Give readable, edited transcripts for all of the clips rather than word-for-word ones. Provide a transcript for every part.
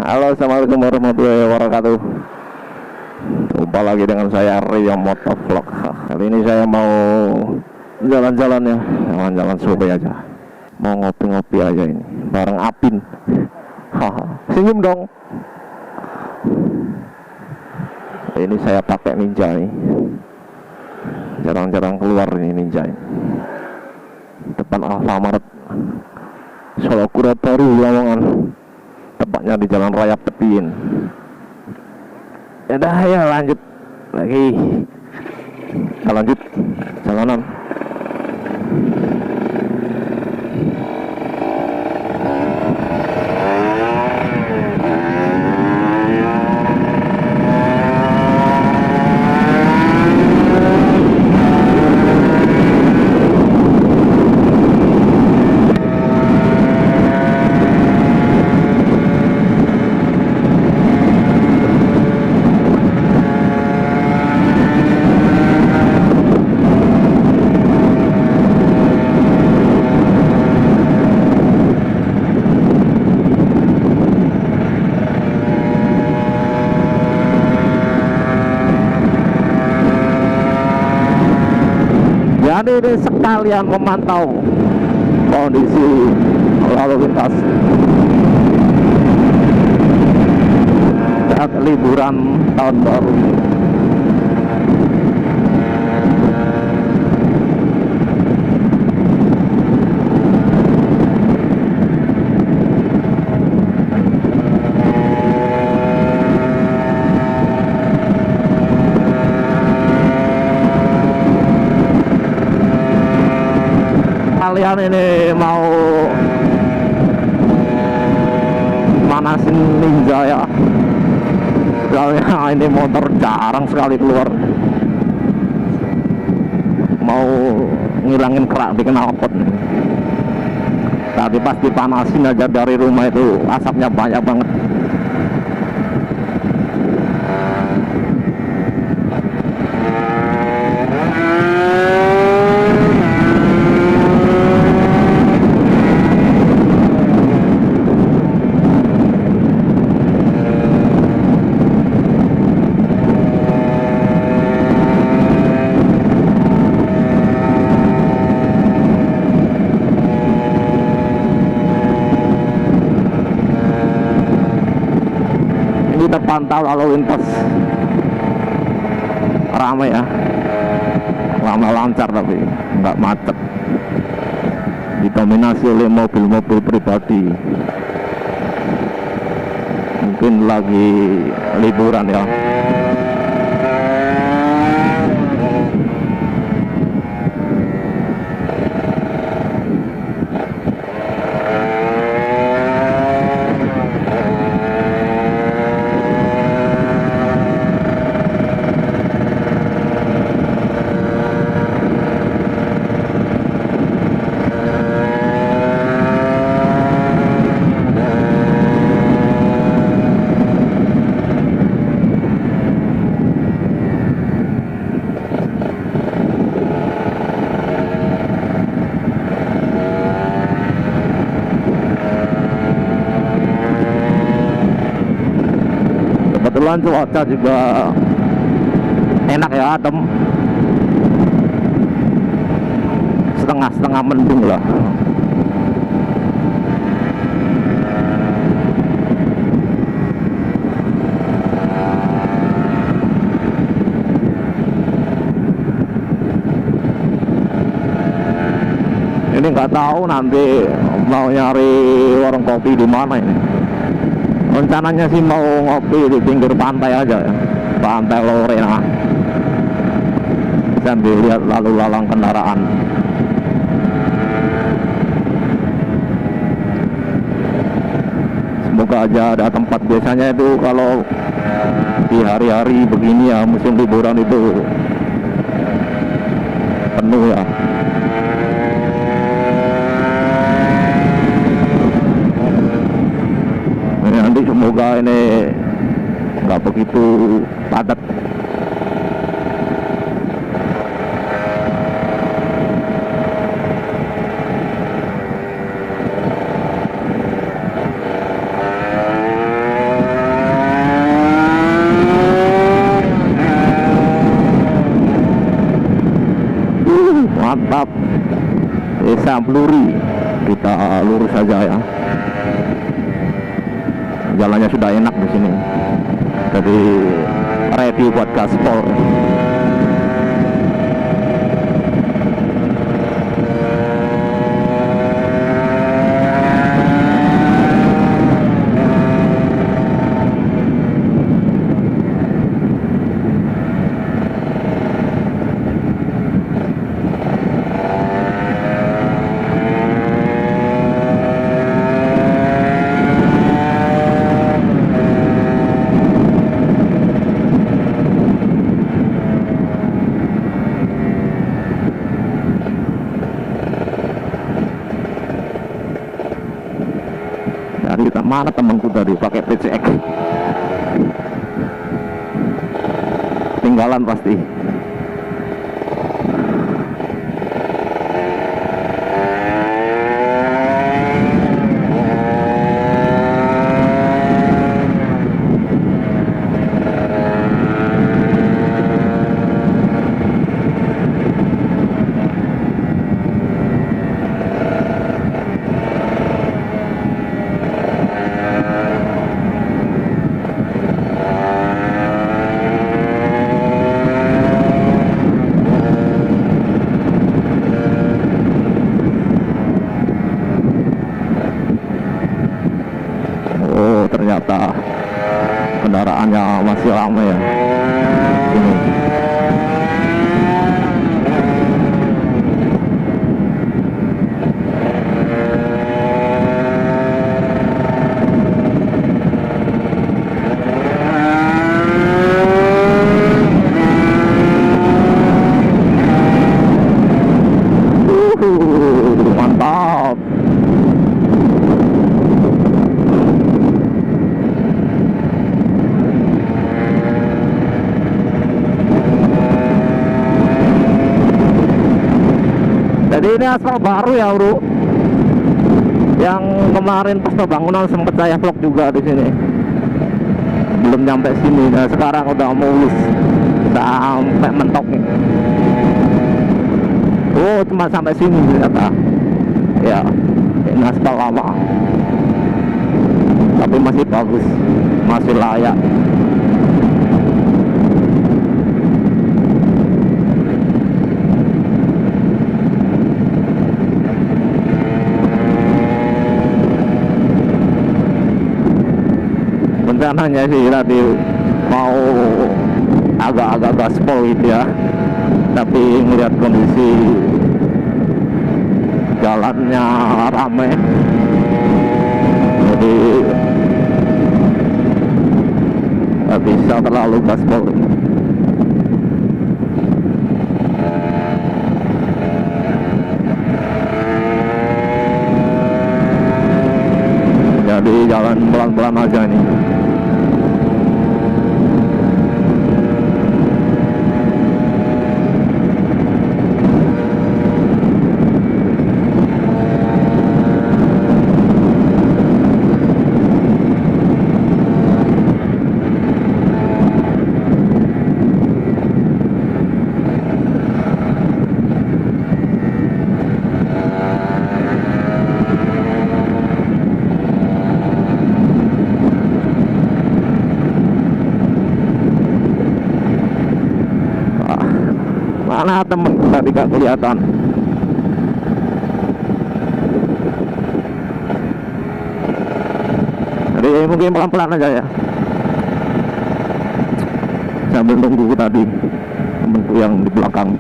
Halo, assalamualaikum warahmatullahi wabarakatuh. Jumpa lagi dengan saya Rio Motovlog. Kali ini saya mau jalan-jalan ya, jalan-jalan sore aja. Mau ngopi-ngopi aja ini, bareng Apin. Senyum dong. Ini saya pakai Ninja nih. Jarang-jarang keluar ini Ninja ini. Depan Alfamart Solo Baru Lamongan. Tepatnya di Jalan Raya Petiin. Ya dah, ya lanjut lagi. Kita lanjut jalanan. Jadi ini sekalian memantau kondisi lalu lintas saat liburan tahun baru. Kalian ini mau manasin Ninja ya, soalnya ini motor jarang sekali keluar, mau ngilangin kerak di knalpot. Tadi pas dipanasin aja dari rumah itu asapnya banyak banget. Terpantau lalu lintas ramai ya, ramai lancar tapi nggak macet, didominasi oleh mobil-mobil pribadi. Mungkin lagi liburan ya. Kebetulan cuaca juga enak ya, adem, setengah-setengah mendung lah. Ini nggak tahu nanti mau nyari warung kopi di mana ini. Rencananya sih mau ngopi di pinggir pantai aja ya, Pantai Lorena, sambil lihat lalu lalang kendaraan. Semoga aja ada tempat. Biasanya itu kalau di hari-hari begini ya, musim liburan itu penuh ya. Nanti semoga ini nggak begitu padat. Desa Bluri. Kita lurus saja ya. Jalannya sudah enak di sini. Jadi ready buat gaspol. Mana temanku tadi pakai PCX, tinggalan pasti. Ternyata kendaraannya masih lama ya ini. Mantap. Jadi ini aspal baru ya, bro. Yang kemarin pas pembangunan sempat saya vlog juga di sini. Belum nyampe sini. Nah, sekarang udah mulus, udah sampai mentok nih. Oh, cuma sampai sini ternyata. Ya, ini aspal lama. Tapi masih bagus, masih layak. Rencananya sih tadi mau agak-agak gaspol gitu ya, tapi melihat kondisi jalannya ramai, jadi nggak bisa terlalu gaspol. Jadi jalan pelan-pelan aja nih. Mana temen tadi gak kelihatan. Jadi mungkin pelan-pelan aja ya, sambil nunggu tadi temenku yang di belakang.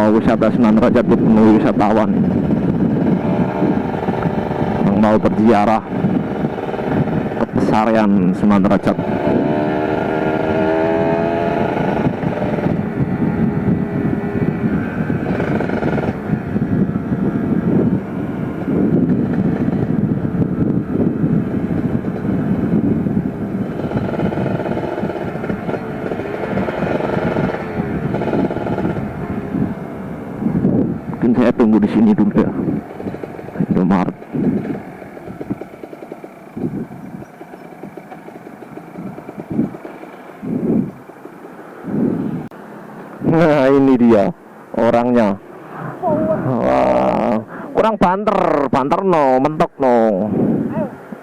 Wisata Sunan Derajat dipenuhi wisatawan yang mau berziarah ke pesarian Sunan Derajat. Mungkin saya tunggu di sini dulu ya. Indomaret. Nah, ini dia orangnya. Wah, kurang banter no, mentok no.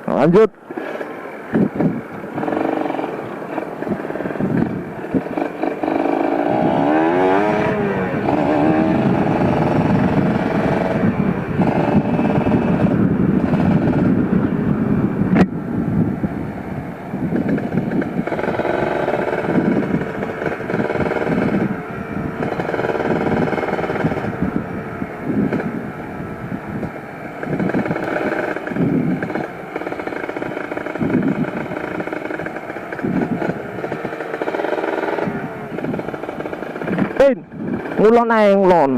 Lanjut. Ngulon ae ngulon.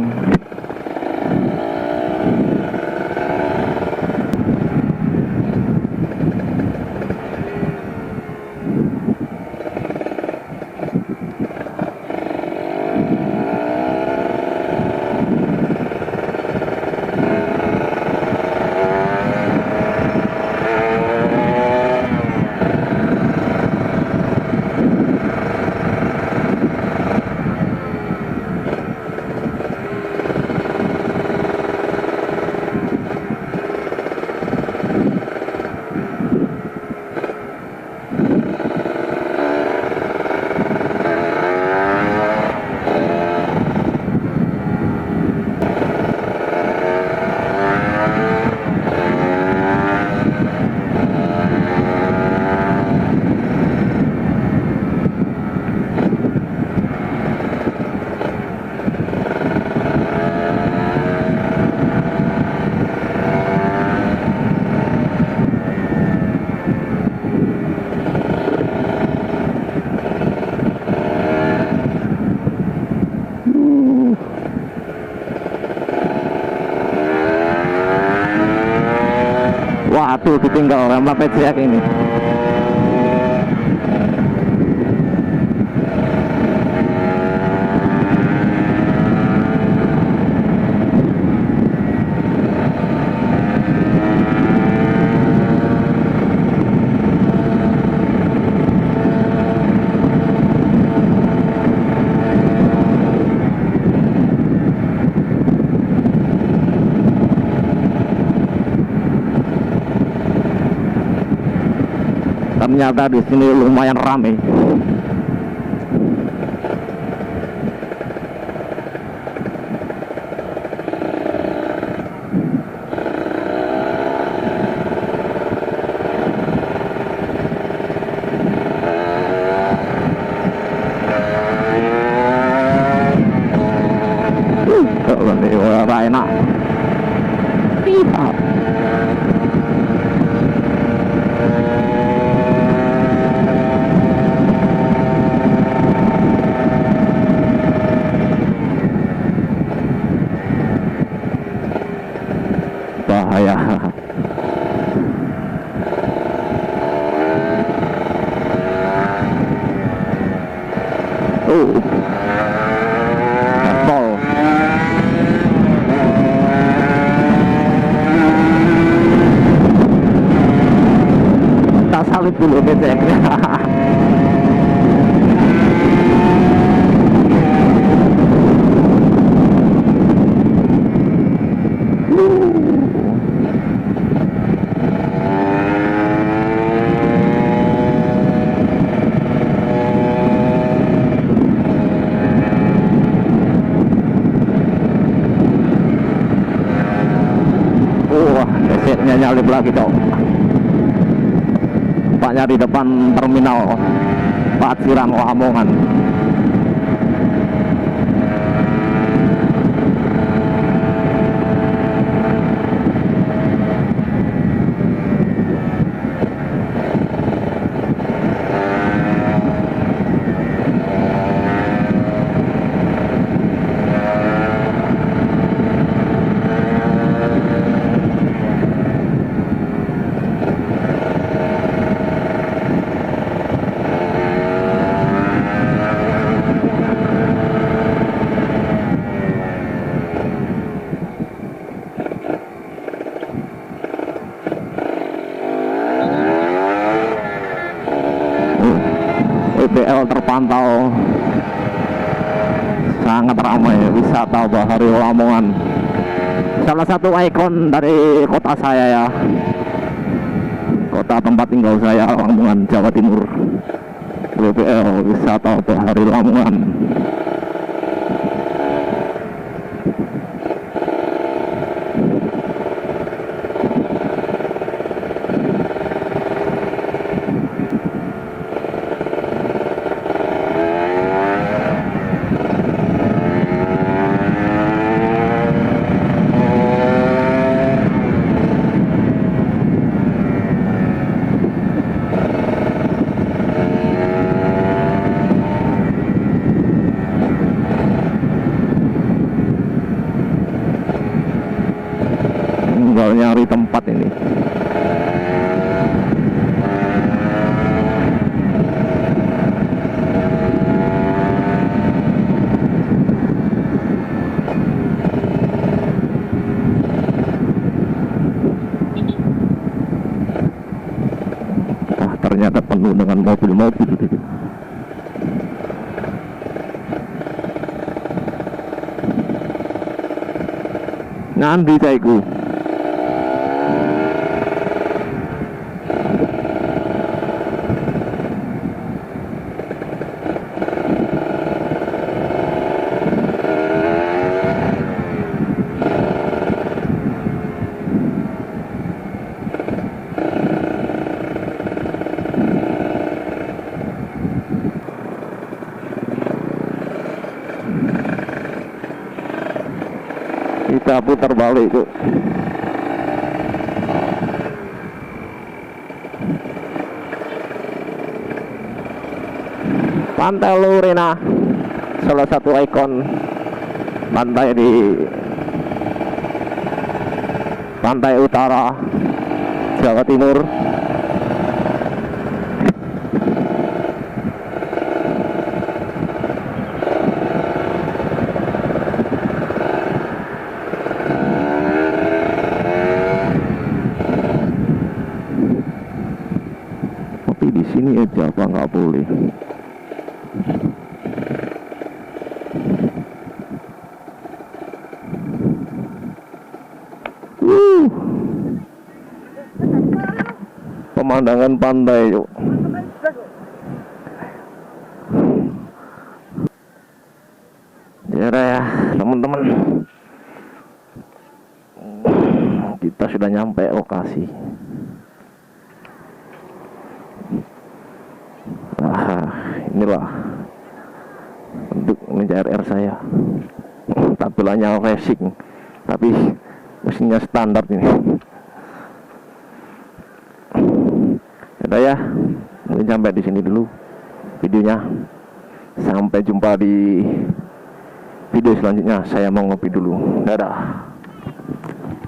Waduh, ditinggal sama Petriak ini. Ternyata di sini lumayan ramai. Enak. Tidak. Bahaya. Tol. Tak salib dulu beceknya. Nyalip lagi dong. Paknya di depan terminal Paciran Lamongan. pantau sangat ramai wisata Bahari Lamongan, salah satu ikon dari kota saya ya, kota tempat tinggal saya, Lamongan, Jawa Timur. WPL, wisata Bahari Lamongan. Tinggal nyari tempat ini. Wah, ternyata penuh dengan mobil-mobil. Ngandi caiku. Kita putar balik tuh. Pantai Lurena, salah satu ikon pantai di pantai utara Jawa Timur. Tapi di sini aja apa nggak boleh? Pemandangan pantai yuk. Ya teman-teman, kita sudah nyampe lokasi. Inilah untuk mencari air saya. Tampilannya racing, tapi mesinnya standar ini. Udah ya, mungkin sampai di sini dulu videonya. Sampai jumpa di video selanjutnya. Saya mau ngopi dulu. Dadah.